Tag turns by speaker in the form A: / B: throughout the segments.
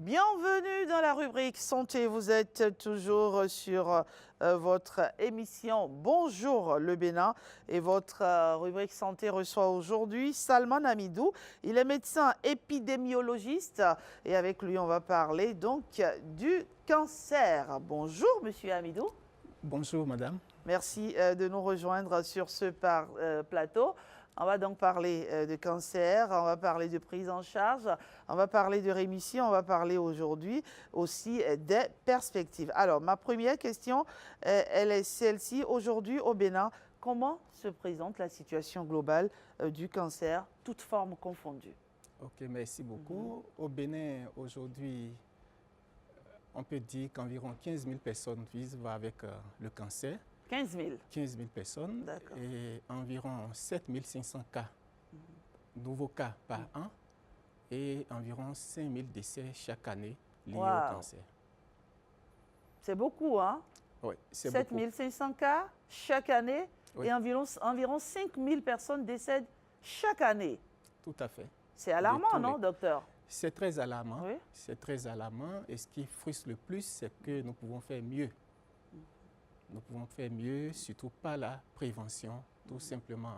A: Bienvenue dans la rubrique santé. Vous êtes toujours sur votre émission Bonjour le Bénin et votre rubrique santé reçoit aujourd'hui Salman Hamidou. Il est médecin épidémiologiste et avec lui on va parler donc du cancer. Bonjour Monsieur Hamidou.
B: Bonjour madame.
A: Merci de nous rejoindre sur ce plateau. On va donc parler de cancer, on va parler de prise en charge, on va parler de rémission, on va parler aujourd'hui aussi des perspectives. Alors, ma première question, elle est celle-ci. Aujourd'hui au Bénin, comment se présente la situation globale du cancer, toutes formes confondues?
B: Ok, merci beaucoup. Au Bénin, aujourd'hui, on peut dire qu'environ 15 000 personnes vivent avec le cancer.
A: 15 000.
B: 15 000 personnes et environ 7 500 cas, nouveaux cas par an et environ 5 000 décès chaque année liés au cancer.
A: C'est beaucoup, hein?
B: Oui, c'est beaucoup.
A: 7 500 cas chaque année et environ 5 000 personnes décèdent chaque année.
B: Tout à fait.
A: C'est alarmant, non, docteur?
B: C'est très alarmant.
A: Oui.
B: C'est très alarmant et ce qui frustre le plus, c'est que nous pouvons faire mieux. Nous pouvons faire mieux, surtout par la prévention, tout simplement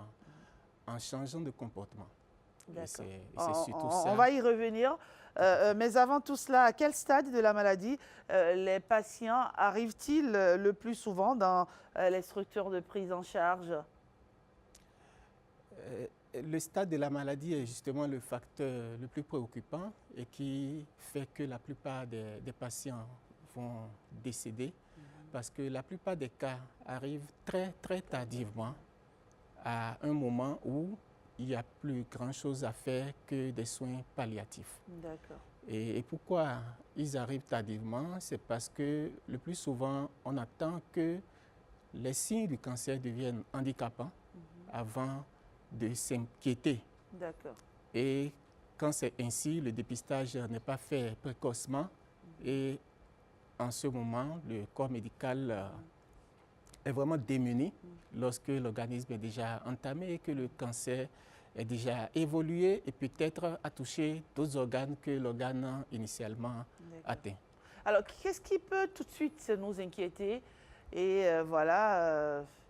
B: en changeant de comportement.
A: C'est
B: surtout ça.
A: On va y revenir. Mais avant tout cela, à quel stade de la maladie les patients arrivent-ils le plus souvent dans les structures de prise en charge?
B: Le stade de la maladie est justement le facteur le plus préoccupant et qui fait que la plupart des patients vont décéder. Parce que la plupart des cas arrivent très tardivement à un moment où il n'y a plus grand-chose à faire que des soins palliatifs.
A: D'accord.
B: Et pourquoi ils arrivent tardivement? C'est parce que le plus souvent, on attend que les signes du cancer deviennent handicapants avant de s'inquiéter.
A: D'accord.
B: Et quand c'est ainsi, le dépistage n'est pas fait précocement et en ce moment, le corps médical est vraiment démuni lorsque l'organisme est déjà entamé et que le cancer est déjà évolué et peut-être a touché d'autres organes que l'organe initialement atteint.
A: Alors, qu'est-ce qui peut tout de suite nous inquiéter et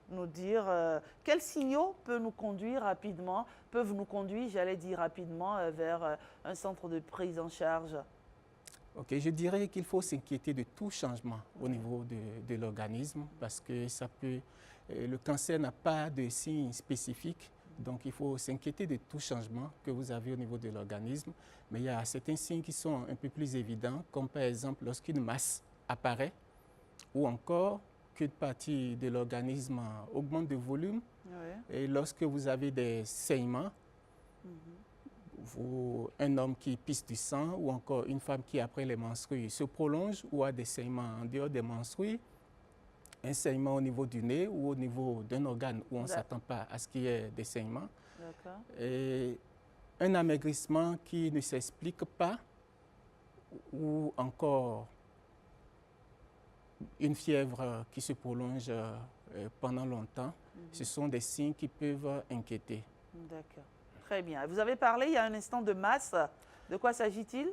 A: nous dire quels signaux peuvent nous conduire rapidement, j'allais dire rapidement, vers un centre de prise en charge?
B: Ok, je dirais qu'il faut s'inquiéter de tout changement au niveau de l'organisme parce que le cancer n'a pas de signes spécifiques, donc il faut s'inquiéter de tout changement que vous avez au niveau de l'organisme. Mais il y a certains signes qui sont un peu plus évidents, comme par exemple lorsqu'une masse apparaît ou encore qu'une partie de l'organisme augmente de volume et lorsque vous avez des saignements. Un homme qui pisse du sang ou encore une femme qui, après les menstrues, se prolonge ou a des saignements en dehors des menstrues, un saignement au niveau du nez ou au niveau d'un organe où on ne s'attend pas à ce qu'il y ait des saignements, et un amaigrissement qui ne s'explique pas ou encore une fièvre qui se prolonge pendant longtemps, ce sont des signes qui peuvent inquiéter.
A: D'accord. Très bien. Vous avez parlé il y a un instant de masse. De quoi s'agit-il?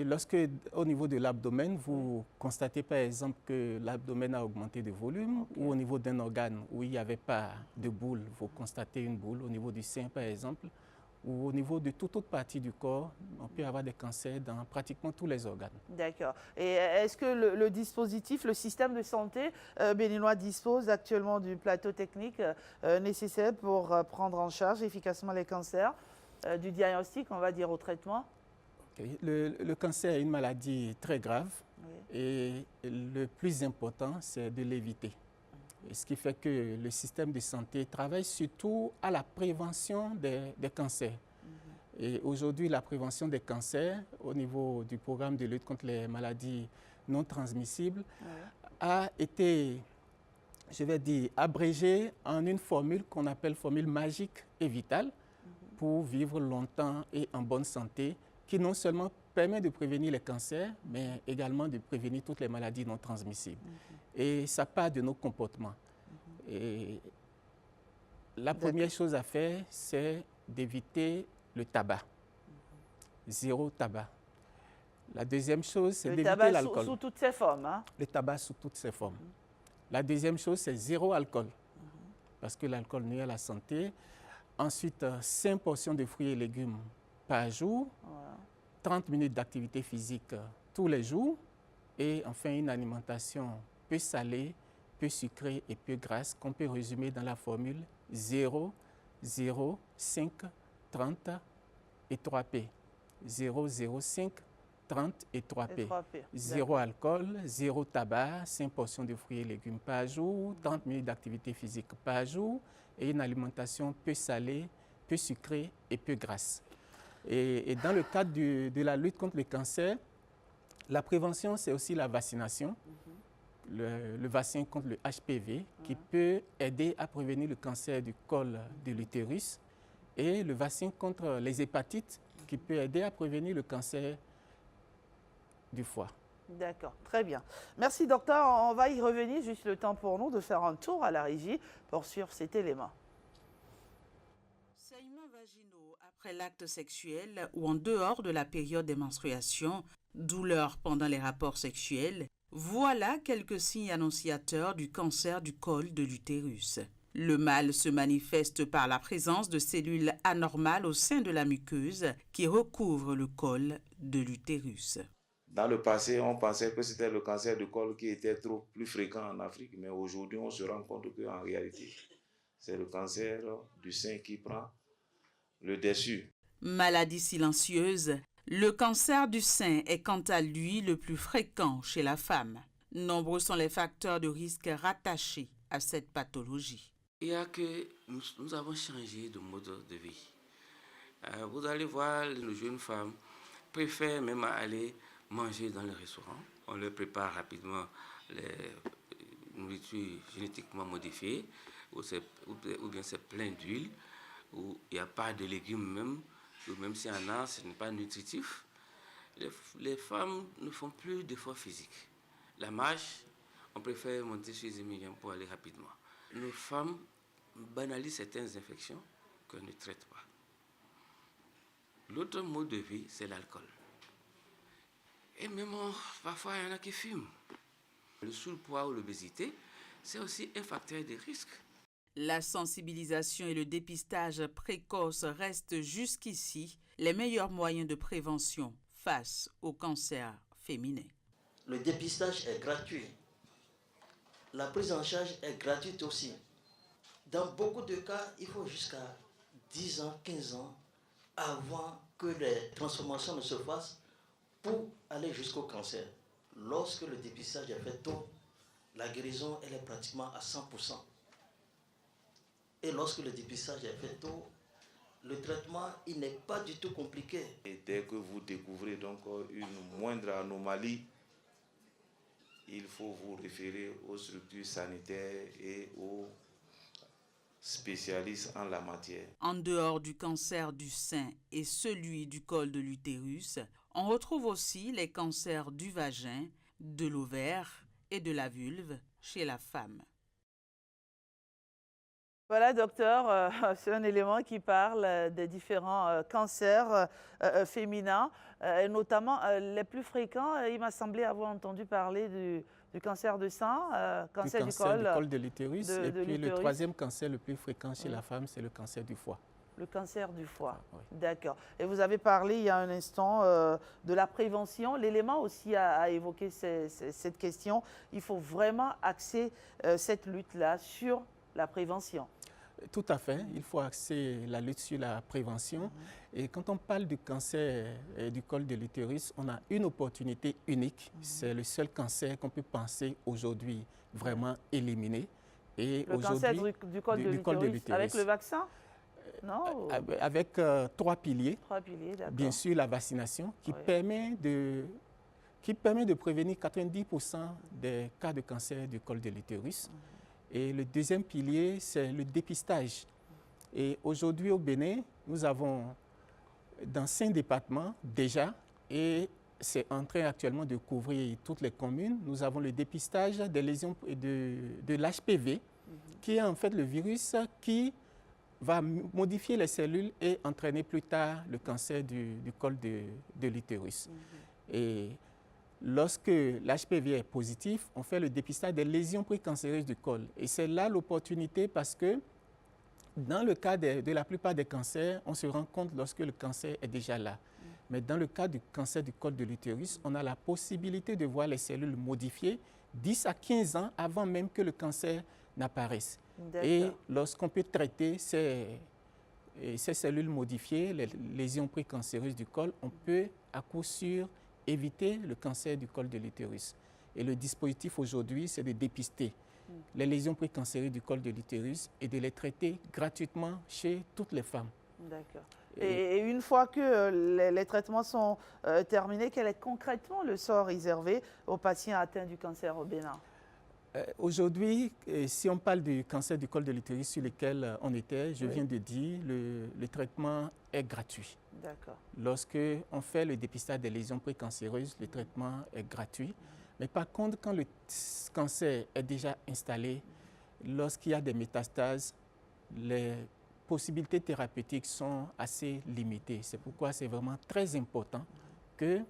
B: Lorsque, au niveau de l'abdomen, vous constatez par exemple que l'abdomen a augmenté de volume ou au niveau d'un organe où il n'y avait pas de boule, vous constatez une boule au niveau du sein par exemple, ou au niveau de toute autre partie du corps, on peut avoir des cancers dans pratiquement tous les organes.
A: D'accord. Et est-ce que le dispositif, le système de santé béninois dispose actuellement du plateau technique nécessaire pour prendre en charge efficacement les cancers, du diagnostic, on va dire, au traitement?
B: Le cancer est une maladie très grave et le plus important, c'est de l'éviter. Ce qui fait que le système de santé travaille surtout à la prévention des cancers. Et aujourd'hui, la prévention des cancers au niveau du programme de lutte contre les maladies non transmissibles a été, je vais dire, abrégée en une formule qu'on appelle formule magique et vitale pour vivre longtemps et en bonne santé, qui non seulement permet de prévenir les cancers, mais également de prévenir toutes les maladies non transmissibles. Et ça part de nos comportements. Et la première chose à faire, c'est d'éviter le tabac. Zéro tabac. La deuxième chose, c'est
A: Le
B: d'éviter
A: tabac
B: l'alcool.
A: sous toutes ses formes. Hein.
B: Le tabac sous toutes ses formes. La deuxième chose, c'est zéro alcool, parce que l'alcool nuit à la santé. Ensuite, 5 portions de fruits et légumes par jour,
A: Voilà.
B: 30 minutes d'activité physique tous les jours, et enfin une alimentation peu salée, peu sucrée et peu grasse, qu'on peut résumer dans la formule 0, 0, 5, 30 et 3P. 0, 0, 5, 30 et 3P.
A: 3P.
B: Zéro alcool, zéro tabac, 5 portions de fruits et légumes par jour, 30 minutes d'activité physique par jour et une alimentation peu salée, peu sucrée et peu grasse. Et dans le cadre de la lutte contre le cancer, la prévention, c'est aussi la vaccination. Le vaccin contre le HPV qui peut aider à prévenir le cancer du col de l'utérus et le vaccin contre les hépatites qui peut aider à prévenir le cancer du foie.
A: D'accord, très bien. Merci docteur, on va y revenir, juste le temps pour nous de faire un tour à la régie pour suivre cet élément.
C: Saignements vaginaux après l'acte sexuel ou en dehors de la période des menstruations, douleurs pendant les rapports sexuels, voilà quelques signes annonciateurs du cancer du col de l'utérus. Le mal se manifeste par la présence de cellules anormales au sein de la muqueuse qui recouvre le col de l'utérus.
D: Dans le passé, on pensait que c'était le cancer du col qui était plus fréquent en Afrique, mais aujourd'hui, on se rend compte qu'en réalité, c'est le cancer du sein qui prend le dessus.
C: Maladie silencieuse, le cancer du sein est quant à lui le plus fréquent chez la femme. Nombreux sont les facteurs de risque rattachés à cette pathologie.
E: Il y a que nous avons changé de mode de vie. Vous allez voir, les jeunes femmes préfèrent même aller manger dans les restaurants. On leur prépare rapidement les nourritures génétiquement modifiées, ou bien c'est plein d'huile, où il n'y a pas de légumes même, ou même s'il y en a, ce n'est pas nutritif. Les femmes ne font plus d'efforts physiques. La marche, on préfère monter sur les millions pour aller rapidement. Nos femmes banalisent certaines infections qu'on ne traite pas. L'autre mode de vie, c'est l'alcool. Et même parfois, il y en a qui fument. Le surpoids ou l'obésité, c'est aussi un facteur de risque.
C: La sensibilisation et le dépistage précoce restent jusqu'ici les meilleurs moyens de prévention face au cancer féminin.
F: Le dépistage est gratuit. La prise en charge est gratuite aussi. Dans beaucoup de cas, il faut jusqu'à 10 ans, 15 ans avant que les transformations ne se fassent pour aller jusqu'au cancer. Lorsque le dépistage est fait tôt, la guérison elle est pratiquement à 100%. Et lorsque le dépistage est fait tôt, le traitement il n'est pas du tout compliqué.
D: Et dès que vous découvrez donc une moindre anomalie, il faut vous référer aux structures sanitaires et aux spécialistes en la matière.
C: En dehors du cancer du sein et celui du col de l'utérus, on retrouve aussi les cancers du vagin, de l'ovaire et de la vulve chez la femme.
A: Voilà, docteur, c'est un élément qui parle des différents cancers féminins, et notamment les plus fréquents. Il m'a semblé avoir entendu parler du cancer du sein, cancer du col
B: de l'utérus. Et puis le troisième cancer le plus fréquent chez la femme, c'est le cancer du foie.
A: Le cancer du foie,
B: oui.
A: D'accord. Et vous avez parlé il y a un instant de la prévention. L'élément aussi à évoquer cette question, il faut vraiment axer cette lutte-là sur la prévention.
B: Tout à fait, il faut axer la lutte sur la prévention. Et quand on parle du cancer du col de l'utérus, on a une opportunité unique. C'est le seul cancer qu'on peut penser aujourd'hui vraiment éliminer. Et
A: le cancer du col de l'utérus avec le vaccin? Non.
B: Avec 3 piliers.
A: 3 piliers, d'accord.
B: Bien sûr, la vaccination qui permet de prévenir 90% des cas de cancer du col de l'utérus. Et le deuxième pilier, c'est le dépistage. Et aujourd'hui au Bénin, nous avons dans 5 départements déjà, et c'est en train actuellement de couvrir toutes les communes, nous avons le dépistage des lésions de l'HPV, qui est en fait le virus qui va modifier les cellules et entraîner plus tard le cancer du col de l'utérus. Et lorsque l'HPV est positif, on fait le dépistage des lésions précancéreuses du col. Et c'est là l'opportunité parce que dans le cas de la plupart des cancers, on se rend compte lorsque le cancer est déjà là. Mais dans le cas du cancer du col de l'utérus, on a la possibilité de voir les cellules modifiées 10 à 15 ans avant même que le cancer n'apparaisse. Et lorsqu'on peut traiter ces cellules modifiées, les lésions précancéreuses du col, on peut à coup sûr éviter le cancer du col de l'utérus. Et le dispositif aujourd'hui, c'est de dépister les lésions précancéreuses du col de l'utérus et de les traiter gratuitement chez toutes les femmes.
A: D'accord. Et une fois que les traitements sont terminés, quel est concrètement le sort réservé aux patients atteints du cancer au Bénin?
B: Aujourd'hui, si on parle du cancer du col de l'utérus sur lequel on était, je viens de dire, le traitement est gratuit.
A: D'accord.
B: Lorsque on fait le dépistage des lésions précancéreuses, le traitement est gratuit. Mais par contre, quand le cancer est déjà installé, lorsqu'il y a des métastases, les possibilités thérapeutiques sont assez limitées. C'est pourquoi c'est vraiment très important que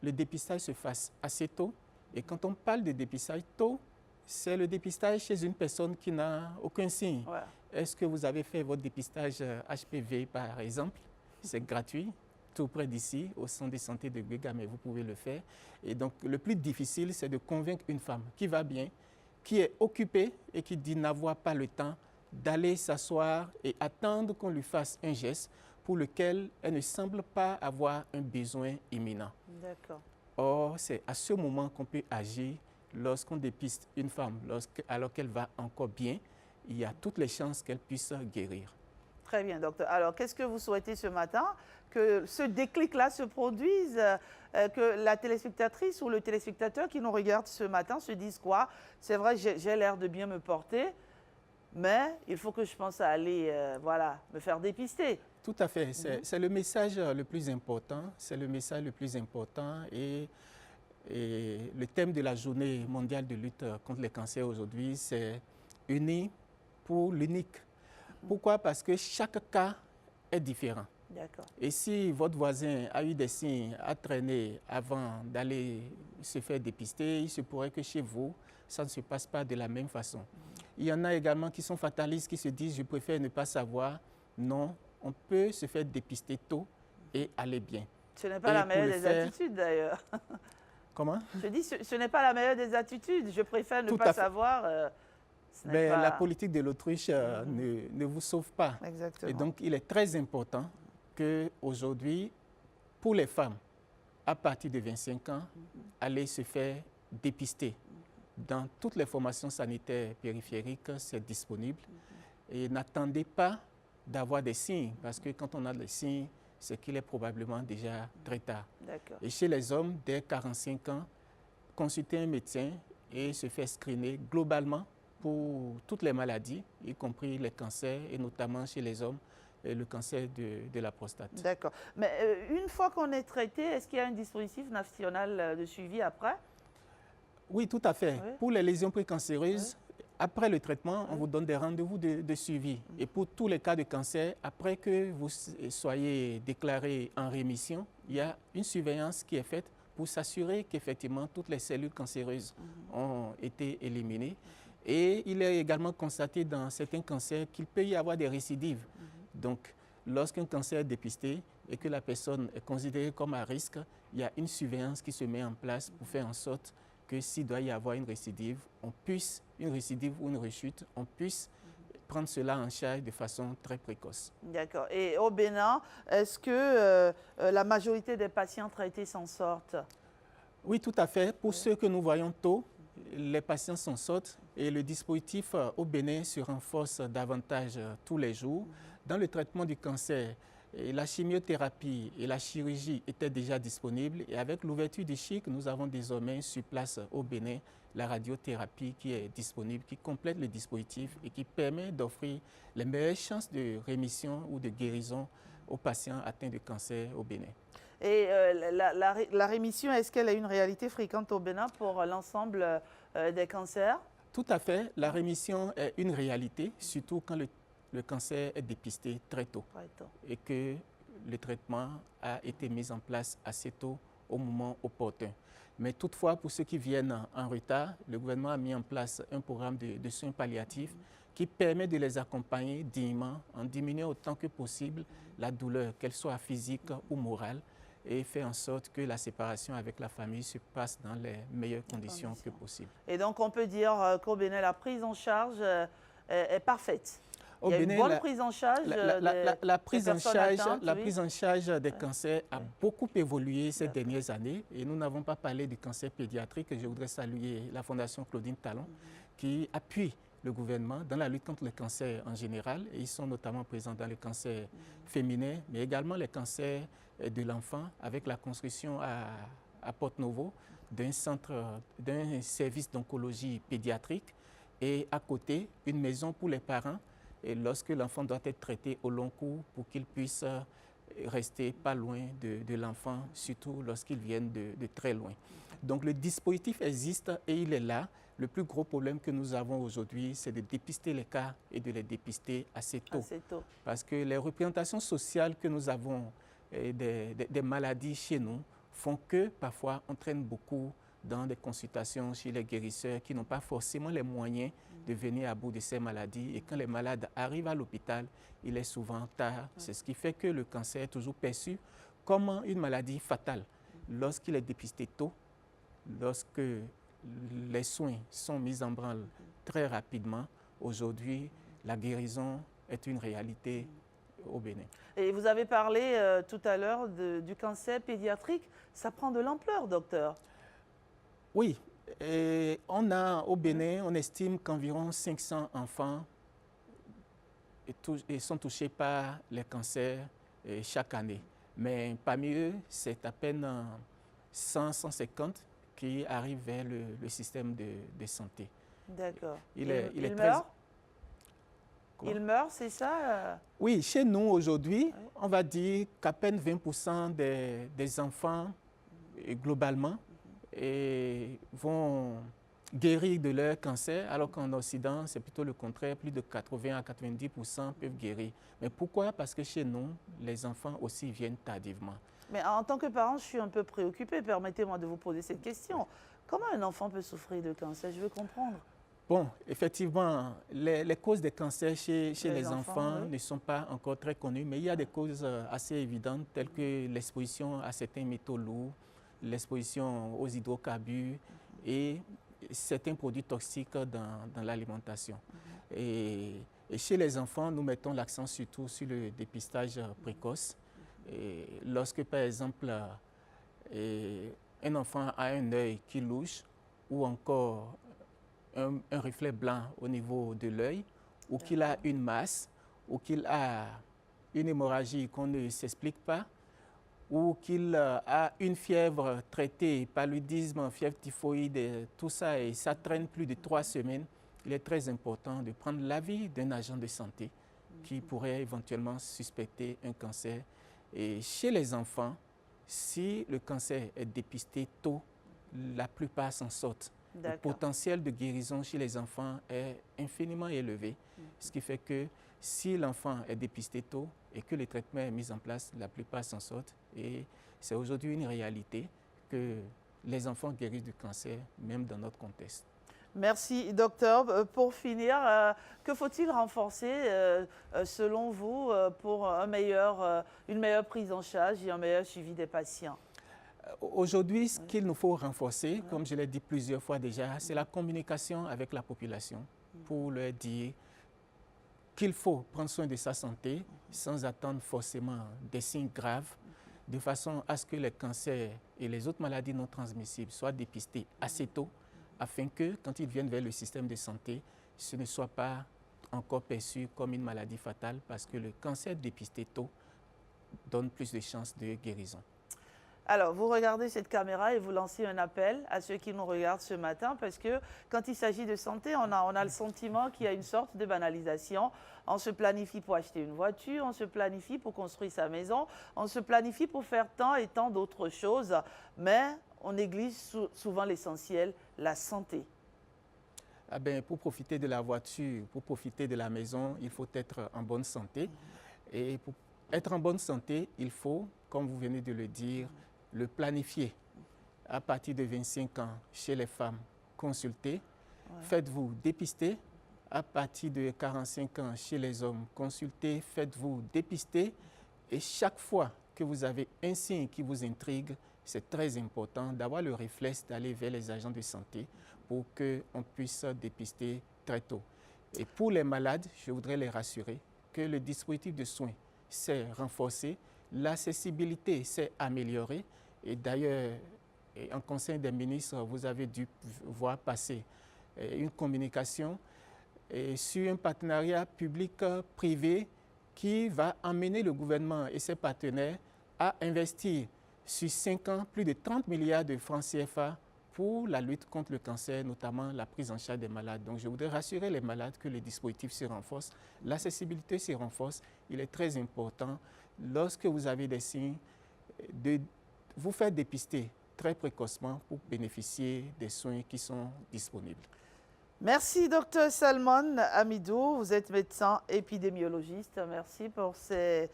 B: le dépistage se fasse assez tôt. Et quand on parle de dépistage tôt, c'est le dépistage chez une personne qui n'a aucun signe.
A: Ouais.
B: Est-ce que vous avez fait votre dépistage HPV, par exemple? C'est gratuit, tout près d'ici, au centre de santé de Gbega, mais vous pouvez le faire. Et donc, le plus difficile, c'est de convaincre une femme qui va bien, qui est occupée et qui dit n'avoir pas le temps d'aller s'asseoir et attendre qu'on lui fasse un geste pour lequel elle ne semble pas avoir un besoin imminent.
A: D'accord.
B: Or, c'est à ce moment qu'on peut agir lorsqu'on dépiste une femme, alors qu'elle va encore bien, il y a toutes les chances qu'elle puisse guérir.
A: Très bien, docteur. Alors, qu'est-ce que vous souhaitez ce matin? Que ce déclic-là se produise, que la téléspectatrice ou le téléspectateur qui nous regarde ce matin se dise quoi? C'est vrai, j'ai l'air de bien me porter, mais il faut que je pense à aller me faire dépister.
B: Tout à fait. C'est le message le plus important. C'est le message le plus important. Et le thème de la journée mondiale de lutte contre les cancers aujourd'hui, c'est « Unis pour l'unique ». Pourquoi? Parce que chaque cas est différent.
A: D'accord.
B: Et si votre voisin a eu des signes à traîner avant d'aller se faire dépister, il se pourrait que chez vous, ça ne se passe pas de la même façon. Il y en a également qui sont fatalistes, qui se disent « je préfère ne pas savoir ». Non, on peut se faire dépister tôt et aller bien.
A: Ce n'est pas la meilleure des attitudes d'ailleurs.
B: Comment?
A: Je dis ce n'est pas la meilleure des attitudes. Je préfère ne pas savoir.
B: Mais la politique de l'autruche ne vous sauve pas.
A: Exactement.
B: Et donc, il est très important qu'aujourd'hui, pour les femmes, à partir de 25 ans, aller se faire dépister. Dans toutes les formations sanitaires périphériques, c'est disponible. Et n'attendez pas d'avoir des signes, parce que quand on a des signes, c'est qu'il est probablement déjà très tard. Et chez les hommes, dès 45 ans, consulter un médecin et se faire screener globalement pour toutes les maladies, y compris les cancers, et notamment chez les hommes, le cancer de la prostate.
A: D'accord. Mais une fois qu'on est traité, est-ce qu'il y a un dispositif national de suivi après?
B: Oui, tout à fait. Oui. Pour les lésions précancéreuses, après le traitement, on vous donne des rendez-vous de suivi. Et pour tous les cas de cancer, après que vous soyez déclaré en rémission, il y a une surveillance qui est faite pour s'assurer qu'effectivement toutes les cellules cancéreuses ont été éliminées. Et il est également constaté dans certains cancers qu'il peut y avoir des récidives. Donc, lorsqu'un cancer est dépisté et que la personne est considérée comme à risque, il y a une surveillance qui se met en place pour faire en sorte que s'il doit y avoir une récidive ou une rechute, on puisse prendre cela en charge de façon très précoce.
A: D'accord. Et au Bénin, est-ce que la majorité des patients traités s'en sortent?
B: Oui, tout à fait. Pour ceux que nous voyons tôt, les patients s'en sortent et le dispositif au Bénin se renforce davantage tous les jours. Dans le traitement du cancer, la chimiothérapie et la chirurgie étaient déjà disponibles et avec l'ouverture du CHIC, nous avons désormais sur place au Bénin la radiothérapie qui est disponible, qui complète le dispositif et qui permet d'offrir les meilleures chances de rémission ou de guérison aux patients atteints de cancer au Bénin.
A: Et la rémission, est-ce qu'elle est une réalité fréquente au Bénin pour l'ensemble des cancers?
B: Tout à fait. La rémission est une réalité, surtout quand le cancer est dépisté très tôt et que le traitement a été mis en place assez tôt au moment opportun. Mais toutefois, pour ceux qui viennent en retard, le gouvernement a mis en place un programme de soins palliatifs qui permet de les accompagner dignement en diminuant autant que possible la douleur, qu'elle soit physique ou morale, et faire en sorte que la séparation avec la famille se passe dans les meilleures conditions que possible.
A: Et donc, on peut dire qu'au Bénin, la prise en charge est parfaite. Il y a une bonne prise en charge
B: la prise en charge des cancers a beaucoup évolué ces dernières années. Et nous n'avons pas parlé du cancer pédiatrique. Je voudrais saluer la Fondation Claudine Talon qui appuie le gouvernement dans la lutte contre le cancer en général. Et ils sont notamment présents dans le cancer féminin, mais également les cancers de l'enfant avec la construction à Porte-Novo d'un service d'oncologie pédiatrique et à côté, une maison pour les parents et lorsque l'enfant doit être traité au long cours pour qu'il puisse rester pas loin de l'enfant, surtout lorsqu'ils viennent de très loin. Donc le dispositif existe et il est là. Le plus gros problème que nous avons aujourd'hui, c'est de dépister les cas et de les dépister assez tôt. Parce que les représentations sociales que nous avons des maladies chez nous font que parfois on traîne beaucoup dans des consultations chez les guérisseurs qui n'ont pas forcément les moyens de venir à bout de ces maladies. Et quand les malades arrivent à l'hôpital, il est souvent tard. C'est ce qui fait que le cancer est toujours perçu comme une maladie fatale. Lorsqu'il est dépisté tôt, lorsque les soins sont mis en branle très rapidement, aujourd'hui, la guérison est une réalité au Bénin.
A: Et vous avez parlé tout à l'heure du cancer pédiatrique. Ça prend de l'ampleur, docteur.
B: Oui. Et au Bénin, on estime qu'environ 500 enfants sont touchés par les cancers chaque année. Mais parmi eux, c'est à peine 100-150 qui arrivent vers le système de santé.
A: D'accord.
B: Il
A: meurt? Il meurt, c'est ça?
B: Oui, chez nous aujourd'hui, on va dire qu'à peine 20% des enfants, globalement, vont guérir de leur cancer, alors qu'en Occident, c'est plutôt le contraire, plus de 80 à 90% peuvent guérir. Mais pourquoi? Parce que chez nous, les enfants aussi viennent tardivement.
A: Mais en tant que parent, je suis un peu préoccupée. Permettez-moi de vous poser cette question. Comment un enfant peut souffrir de cancer? Je veux comprendre.
B: Bon, effectivement, les causes des cancers chez les enfants ne sont pas encore très connues, mais il y a des causes assez évidentes telles que l'exposition à certains métaux lourds, l'exposition aux hydrocarbures et certains produits toxiques dans l'alimentation. Et chez les enfants, nous mettons l'accent surtout sur le dépistage précoce. Et lorsque, par exemple, un enfant a un œil qui louche ou encore un reflet blanc au niveau de l'œil, ou qu'il a une masse, ou qu'il a une hémorragie qu'on ne s'explique pas, ou qu'il a une fièvre traitée, paludisme, fièvre typhoïde, tout ça, et ça traîne plus de 3 semaines, il est très important de prendre l'avis d'un agent de santé qui pourrait éventuellement suspecter un cancer. Et chez les enfants, si le cancer est dépisté tôt, la plupart s'en sortent. Le potentiel de guérison chez les enfants est infiniment élevé, ce qui fait que si l'enfant est dépisté tôt et que le traitement est mis en place, la plupart s'en sortent. Et c'est aujourd'hui une réalité que les enfants guérissent du cancer, même dans notre contexte.
A: Merci, docteur. Pour finir, que faut-il renforcer, selon vous, pour une meilleure prise en charge et un meilleur suivi des patients?
B: Aujourd'hui, ce qu'il nous faut renforcer, comme je l'ai dit plusieurs fois déjà, c'est la communication avec la population pour leur dire qu'il faut prendre soin de sa santé sans attendre forcément des signes graves, de façon à ce que les cancers et les autres maladies non transmissibles soient dépistés assez tôt, afin que, quand ils viennent vers le système de santé, ce ne soit pas encore perçu comme une maladie fatale, parce que le cancer dépisté tôt donne plus de chances de guérison.
A: Alors, vous regardez cette caméra et vous lancez un appel à ceux qui nous regardent ce matin, parce que quand il s'agit de santé, on a le sentiment qu'il y a une sorte de banalisation. On se planifie pour acheter une voiture, on se planifie pour construire sa maison, on se planifie pour faire tant et tant d'autres choses, mais on néglige souvent l'essentiel, la santé.
B: Ah ben, pour profiter de la voiture, pour profiter de la maison, il faut être en bonne santé. Et pour être en bonne santé, il faut, comme vous venez de le dire, le planifier. À partir de 25 ans, chez les femmes, consultez. Ouais. Faites-vous dépister. À partir de 45 ans, chez les hommes, consultez. Faites-vous dépister. Et chaque fois que vous avez un signe qui vous intrigue, c'est très important d'avoir le réflexe d'aller vers les agents de santé pour qu'on puisse dépister très tôt. Et pour les malades, je voudrais les rassurer que le dispositif de soins s'est renforcé, l'accessibilité s'est améliorée. Et d'ailleurs, en Conseil des ministres, vous avez dû voir passer une communication sur un partenariat public-privé qui va amener le gouvernement et ses partenaires à investir sur 5 ans plus de 30 milliards de francs CFA pour la lutte contre le cancer, notamment la prise en charge des malades. Donc je voudrais rassurer les malades que le dispositif se renforce, l'accessibilité se renforce. Il est très important, lorsque vous avez des signes, de vous faire dépister très précocement pour bénéficier des soins qui sont disponibles.
A: Merci, Dr Salmon Hamidou. Vous êtes médecin épidémiologiste. Merci pour cet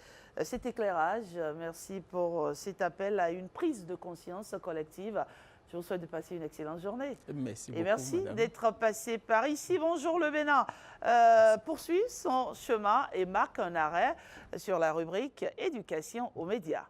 A: éclairage. Merci pour cet appel à une prise de conscience collective. Je vous souhaite de passer une excellente journée.
B: Merci beaucoup,
A: et merci
B: madame.
A: d'être passé par ici. Bonjour le Bénin. Poursuit son chemin et marque un arrêt sur la rubrique éducation aux médias.